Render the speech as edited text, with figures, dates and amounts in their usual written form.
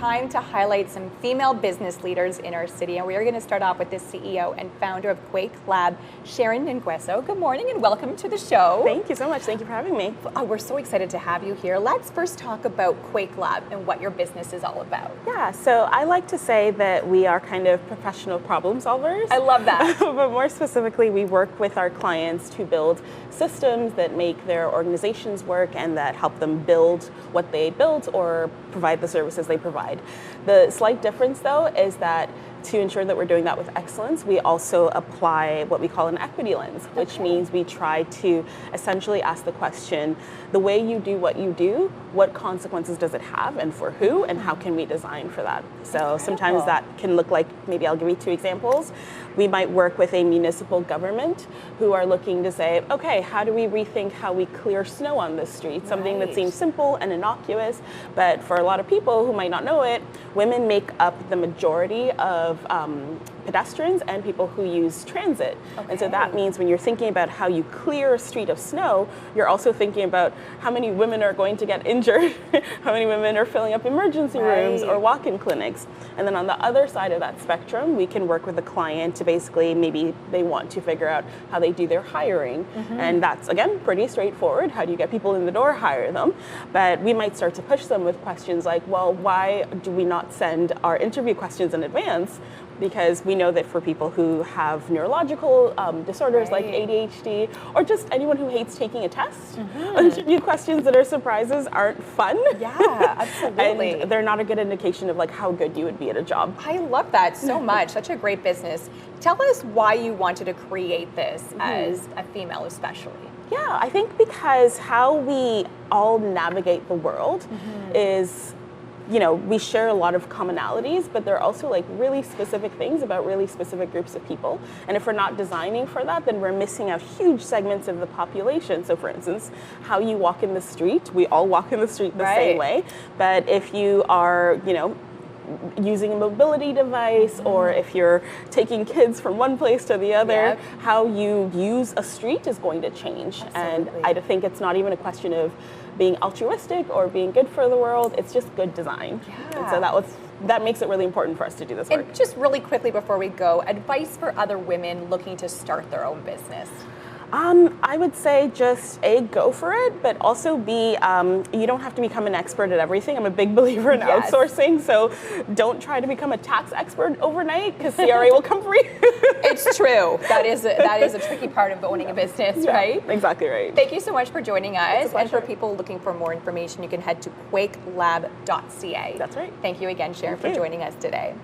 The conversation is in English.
time to highlight some female business leaders in our city, and we are going to start off with the CEO and founder of Quakelab, Sharon Nyangweso. Good morning and welcome to the show. Thank you so much. Thank you for having me. We're so excited to have you here. Let's first talk about Quakelab and what your business is all about. Yeah, so I like to say that we are kind of professional problem solvers. I love that. But more specifically, we work with our clients to build systems that make their organizations work and that help them build what they build or provide the services they provide. The slight difference, though, is that to ensure that we're doing that with excellence, we also apply what we call an equity lens, which means we try to essentially ask the question, the way you do what you do, what consequences does it have and for who, and how can we design for that? So sometimes that can look like, maybe I'll give you two examples. We might work with a municipal government who are looking to say, okay, how do we rethink how we clear snow on this street? Something that seems simple and innocuous, but for a lot of people who might not know it, women make up the majority of pedestrians and people who use transit. And so that means when you're thinking about how you clear a street of snow, you're also thinking about how many women are going to get injured, how many women are filling up emergency rooms or walk-in clinics. And then on the other side of that spectrum, we can work with a client to basically, maybe they want to figure out how they do their hiring. And that's, again, pretty straightforward. How do you get people in the door? Hire them. But we might start to push them with questions like, well, why do we not send our interview questions in advance? Because we know that for people who have neurological disorders like ADHD, or just anyone who hates taking a test, interview questions that are surprises aren't fun. Yeah, absolutely. And they're not a good indication of like how good you would be at a job. I love that so much. Such a great business. Tell us why you wanted to create this as a female especially. Yeah, I think because how we all navigate the world is, you know, we share a lot of commonalities, but there are also like really specific things about really specific groups of people. And if we're not designing for that, then we're missing out huge segments of the population. So for instance, how you walk in the street, we all walk in the street the same way. But if you are, you know, using a mobility device, or if you're taking kids from one place to the other, how you use a street is going to change. And I think it's not even a question of being altruistic or being good for the world, it's just good design. And so that makes it really important for us to do this work. And just really quickly before we go, advice for other women looking to start their own business. I would say just A, go for it, but also B, you don't have to become an expert at everything. I'm a big believer in outsourcing, so don't try to become a tax expert overnight because CRA will come for you. It's true. That is a tricky part of owning a business, right? Exactly right. Thank you so much for joining us. And for people looking for more information, you can head to quakelab.ca. That's right. Thank you again, Sharon, for joining us today.